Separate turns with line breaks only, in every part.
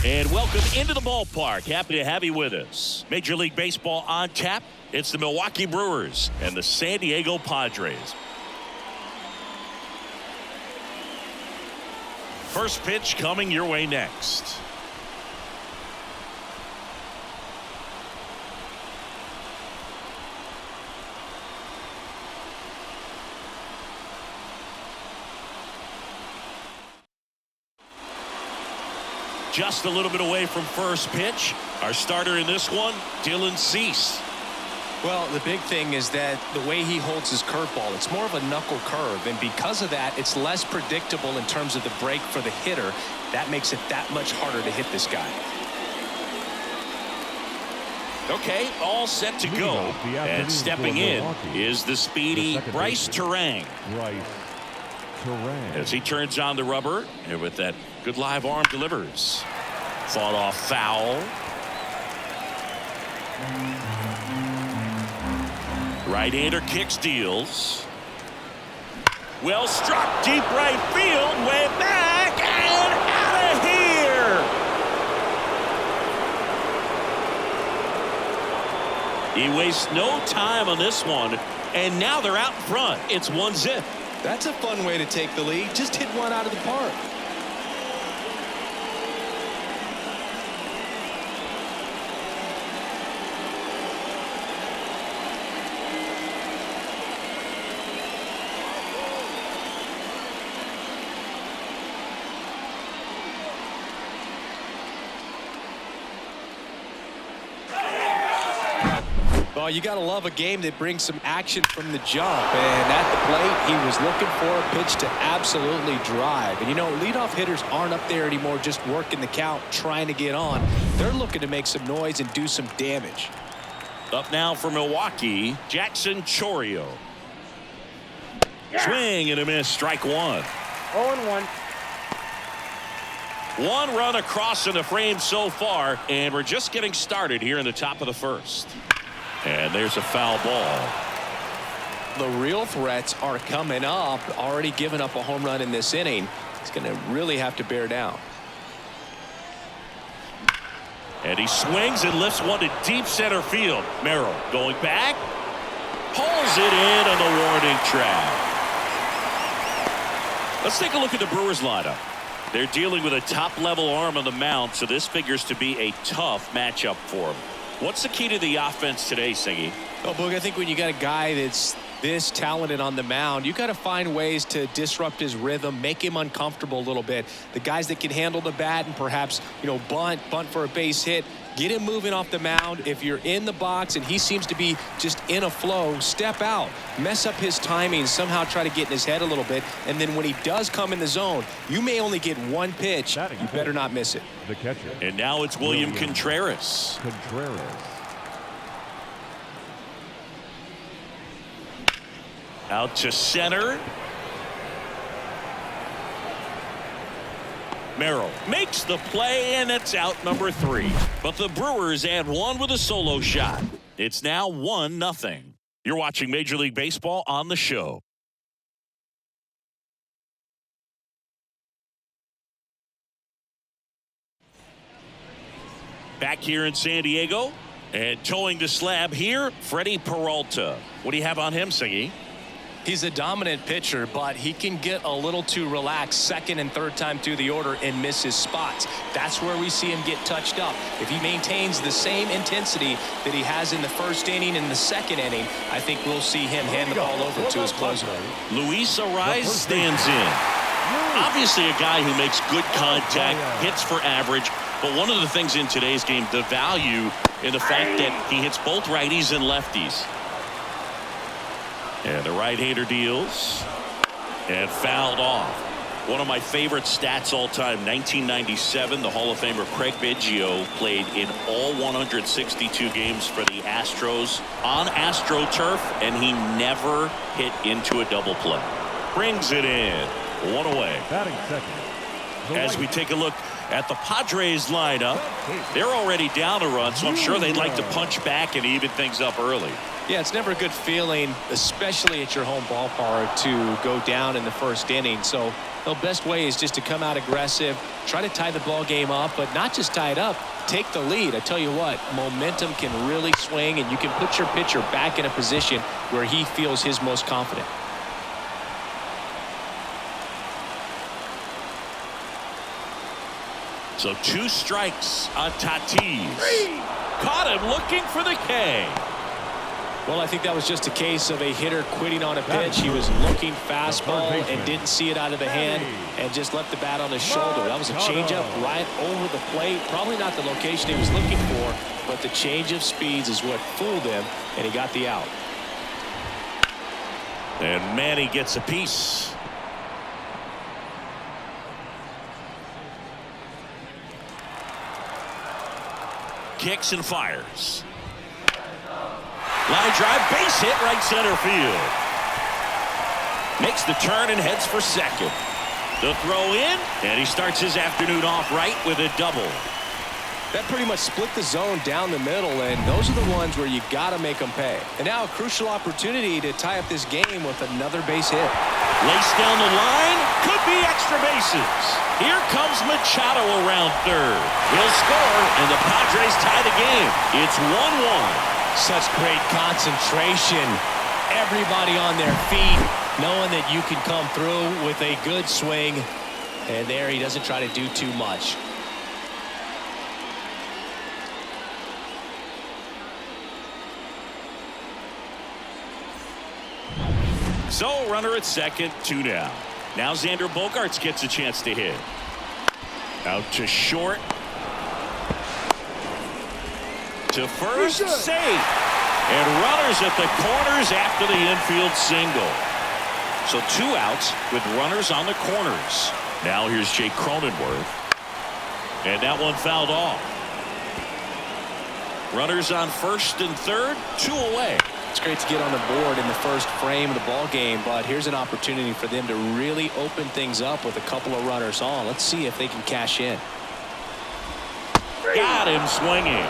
And welcome into the ballpark. Happy to have you with us. Major League Baseball on tap. It's the Milwaukee Brewers and the San Diego Padres. First pitch coming your way next. Just a little bit away from first pitch. Our starter in this one, Dylan Cease.
Well, the big thing is that the way he holds his curveball, it's more of a knuckle curve, and because of that, it's less predictable in terms of the break for the hitter. That makes it that much harder to hit this guy.
Okay, all set to go. And stepping in is the speedy Bryce Terang. As he turns on the rubber, and with that good live arm delivers. Fought off foul. Right-hander kicks, deals. Well struck, deep right field, way back, and out of here. He wastes no time on this one, and now they're out in front. It's 1-0.
That's a fun way to take the lead. Just hit one out of the park. Well, you got to love a game that brings some action from the jump. And at the plate, he was looking for a pitch to absolutely drive. And, you know, leadoff hitters aren't up there anymore just working the count, trying to get on. They're looking to make some noise and do some damage.
Up now for Milwaukee, Jackson Chourio. Swing and a miss, strike one.
0-1.
One run across in the frame so far, and we're just getting started here in the top of the first. And there's a foul ball.
The real threats are coming up. Already given up a home run in this inning. He's going to really have to bear down.
And he swings and lifts one to deep center field. Merrill going back. Pulls it in on the warning track. Let's take a look at the Brewers lineup. They're dealing with a top-level arm on the mound, so this figures to be a tough matchup for them. What's the key to the offense today, Siggy?
Oh, Boog, I think when you got a guy that's this talented on the mound, you got to find ways to disrupt his rhythm, make him uncomfortable a little bit. The guys that can handle the bat and perhaps, you know, bunt for a base hit, get him moving off the mound. If you're in the box and he seems to be just in a flow, step out, mess up his timing, somehow try to get in his head a little bit. And then when he does come in the zone, you may only get one pitch. You better not miss it.
The catcher.
And now it's William Contreras. Out to center. Merrill makes the play, and it's out number 3. But the Brewers add one with a solo shot. It's now 1-0. You're watching Major League Baseball on the show. Back here in San Diego, and towing the slab here, Freddie Peralta. What do you have on him, Siggy?
He's a dominant pitcher, but he can get a little too relaxed second and third time through the order and miss his spots. That's where we see him get touched up. If he maintains the same intensity that he has in the first inning and the second inning, I think we'll see him hand the ball over to his closer.
Luis Arraez stands in. Obviously a guy who makes good contact, hits for average, but one of the things in today's game, the value in the fact that he hits both righties and lefties. And the right-hander deals and fouled off. One of my favorite stats all time, 1997, the Hall of Famer Craig Biggio played in all 162 games for the Astros on AstroTurf, and he never hit into a double play. Brings it in. One away.
Batting second.
As we take a look at the Padres lineup, they're already down a run, so I'm sure they'd like to punch back and even things up early.
Yeah, it's never a good feeling, especially at your home ballpark, to go down in the first inning. So the best way is just to come out aggressive, try to tie the ball game up, but not just tie it up, take the lead. I tell you what, momentum can really swing, and you can put your pitcher back in a position where he feels his most confident.
So 2 strikes on Tatis. Caught him looking for the K.
Well, I think that was just a case of a hitter quitting on a pitch. He was looking fastball and didn't see it out of the hand and just left the bat on his shoulder. That was a changeup right over the plate. Probably not the location he was looking for, but the change of speeds is what fooled him, and he got the out.
And Manny gets a piece. Kicks and fires. Line drive, base hit, right center field. Makes the turn and heads for second. The throw in, and he starts his afternoon off right with a double.
That pretty much split the zone down the middle, and those are the ones where you got to make them pay. And now a crucial opportunity to tie up this game with another base hit.
Lace down the line, could be extra bases. Here comes Machado around third. He'll score, and the Padres tie the game. It's 1-1.
Such great concentration. Everybody on their feet, knowing that you can come through with a good swing. And there he doesn't try to do too much.
So runner at second, 2 down. Now Xander Bogaerts gets a chance to hit. Out to short. To first, safe. And runners at the corners after the infield single. So 2 outs with runners on the corners. Now here's Jake Cronenworth. And that one fouled off. Runners on first and third, 2 away.
It's great to get on the board in the first frame of the ball game, but here's an opportunity for them to really open things up with a couple of runners on. Let's see if they can cash in.
Got him swinging.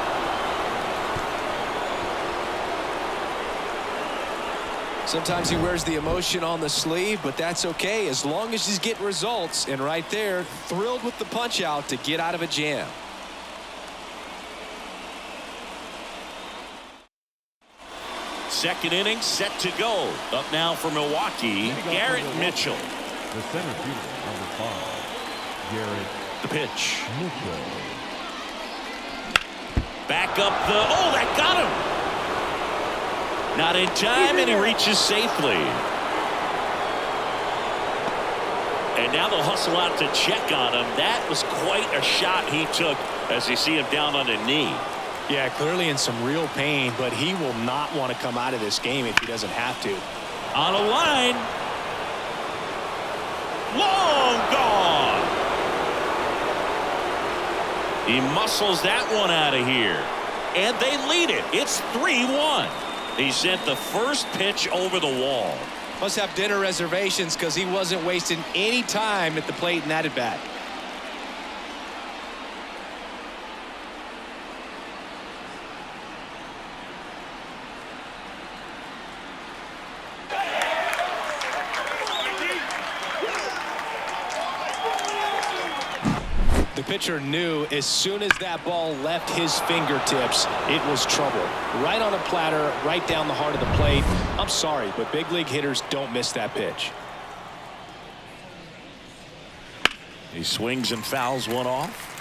Sometimes he wears the emotion on the sleeve, but that's okay as long as he's getting results. And right there, thrilled with the punch out to get out of a jam.
Second inning set to go. Up now for Milwaukee, Garrett Mitchell.
The center fielder, number 5, Garrett.
The pitch.
Mitchell.
Back up the, oh, that got him. Not in time, and he reaches safely. And now they'll hustle out to check on him. That was quite a shot he took as you see him down on a knee.
Yeah, clearly in some real pain, but he will not want to come out of this game if he doesn't have to.
On a line. Long gone. He muscles that one out of here. And they lead it. It's 3-1. He sent the first pitch over the wall.
Must have dinner reservations because he wasn't wasting any time at the plate in that at bat. The pitcher knew as soon as that ball left his fingertips, it was trouble. Right on a platter, right down the heart of the plate. I'm sorry, but big league hitters don't miss that pitch.
He swings and fouls one off.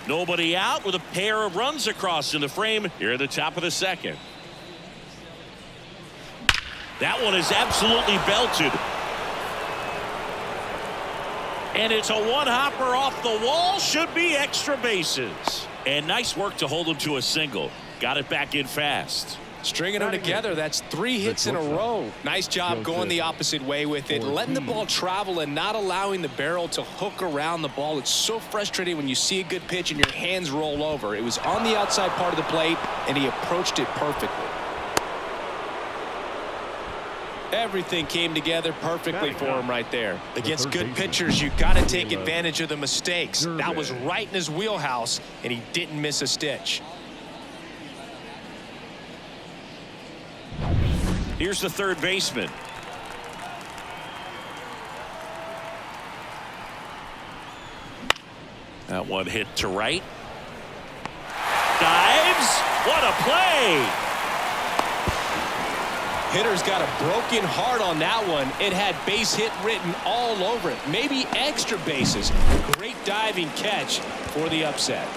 Nobody out with a pair of runs across in the frame here at the top of the second. That one is absolutely belted. And it's a one-hopper off the wall. Should be extra bases. And nice work to hold him to a single. Got it back in fast.
Stringing them together, that's 3 hits in a row. Nice job going the opposite way with it, letting the ball travel and not allowing the barrel to hook around the ball. It's so frustrating when you see a good pitch and your hands roll over. It was on the outside part of the plate, and he approached it perfectly. Everything came together perfectly for him right there. Against good pitchers, you got to take advantage of the mistakes. That was right in his wheelhouse, and he didn't miss a stitch.
Here's the third baseman. That one hit to right. Dives. What a play.
Hitter's got a broken heart on that one. It had base hit written all over it. Maybe extra bases. Great diving catch for the upset.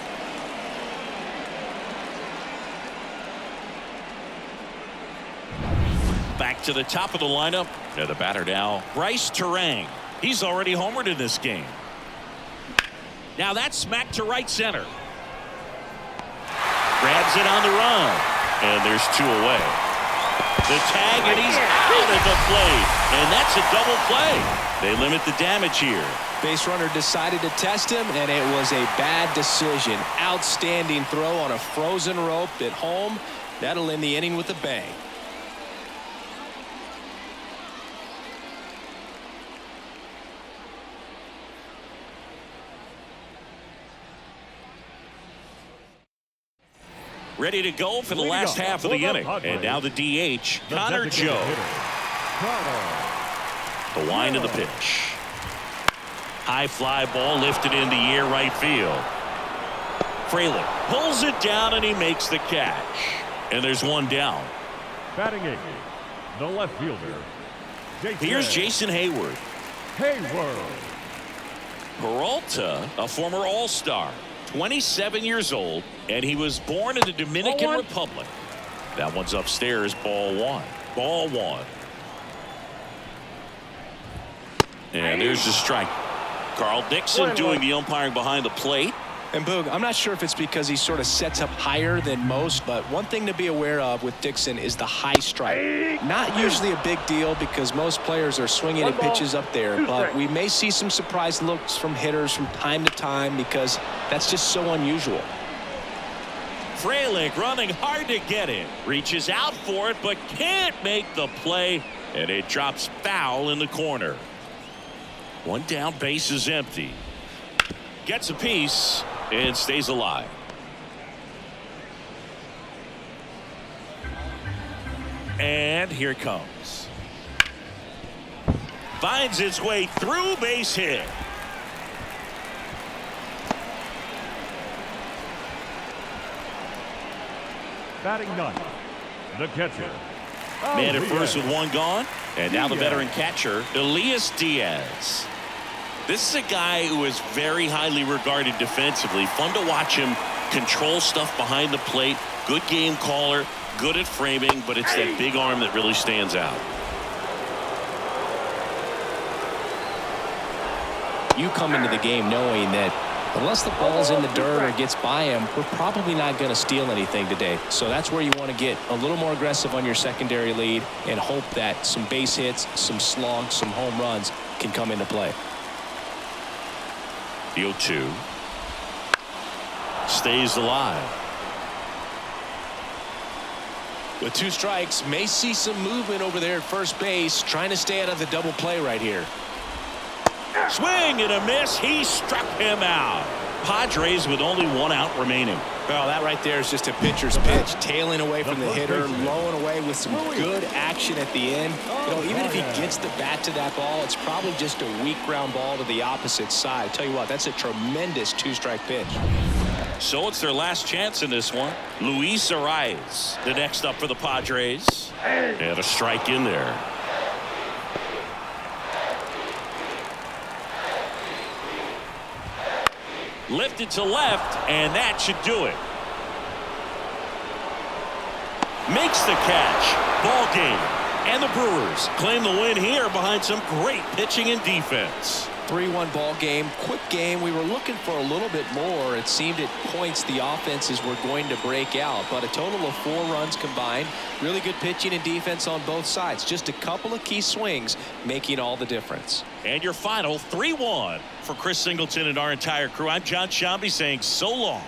Back to the top of the lineup. Now the batter now, Bryce Terang. He's already homered in this game. Now that's smacked to right center. Grabs it on the run. And there's two away. The tag, and he's out at the plate. And that's a double play. They limit the damage here.
Base runner decided to test him, and it was a bad decision. Outstanding throw on a frozen rope at home. That'll end the inning with a bang.
Ready to go for the last half of the inning. And now the DH, Connor Joe. The wind of the pitch. High fly ball lifted into the air right field. Frelick pulls it down and he makes the catch. And there's one down.
Batting 8, the left fielder.
Here's Jason Hayward. Peralta, a former All-Star. 27 years old, and he was born in the Dominican Republic. That one's upstairs, ball one. Ball one. And there's the strike. Carl Dixon doing the umpiring behind the plate.
And Boog, I'm not sure if it's because he sort of sets up higher than most, but one thing to be aware of with Dixon is the high strike. Not usually a big deal because most players are swinging at pitches up there, but we may see some surprise looks from hitters from time to time because that's just so unusual.
Frelick running hard to get it. Reaches out for it, but can't make the play, and it drops foul in the corner. One down, base is empty. Gets a piece and stays alive. And here it comes. Finds its way through, base hit.
Batting 9, the catcher.
Man at first with one gone. And now the veteran catcher, Elias Diaz. This is a guy who is very highly regarded defensively. Fun to watch him control stuff behind the plate. Good game caller, good at framing, but it's that big arm that really stands out.
You come into the game knowing that unless the ball's in the dirt or gets by him, we're probably not going to steal anything today. So that's where you want to get a little more aggressive on your secondary lead and hope that some base hits, some slugs, some home runs can come into play.
The 0-2 stays alive.
With two strikes, may see some movement over there at first base, trying to stay out of the double play right here.
Swing and a miss. He struck him out. Padres with only one out remaining.
Well, that right there is just a pitcher's pitch, tailing away from the hitter, lowing away with some good action at the end. You know, even if he gets the bat to that ball, it's probably just a weak ground ball to the opposite side. Tell you what, that's a tremendous two-strike pitch.
So it's their last chance in this one. Luis Arias, the next up for the Padres. And a strike in there. Lifted to left, and that should do it. Makes the catch. Ball game. And the Brewers claim the win here behind some great pitching and defense.
3-1 ball game, quick game. We were looking for a little bit more. It seemed at points the offenses were going to break out, but a total of 4 runs combined. Really good pitching and defense on both sides. Just a couple of key swings making all the difference.
And your final 3-1 for Chris Singleton and our entire crew. I'm John Shambi saying so long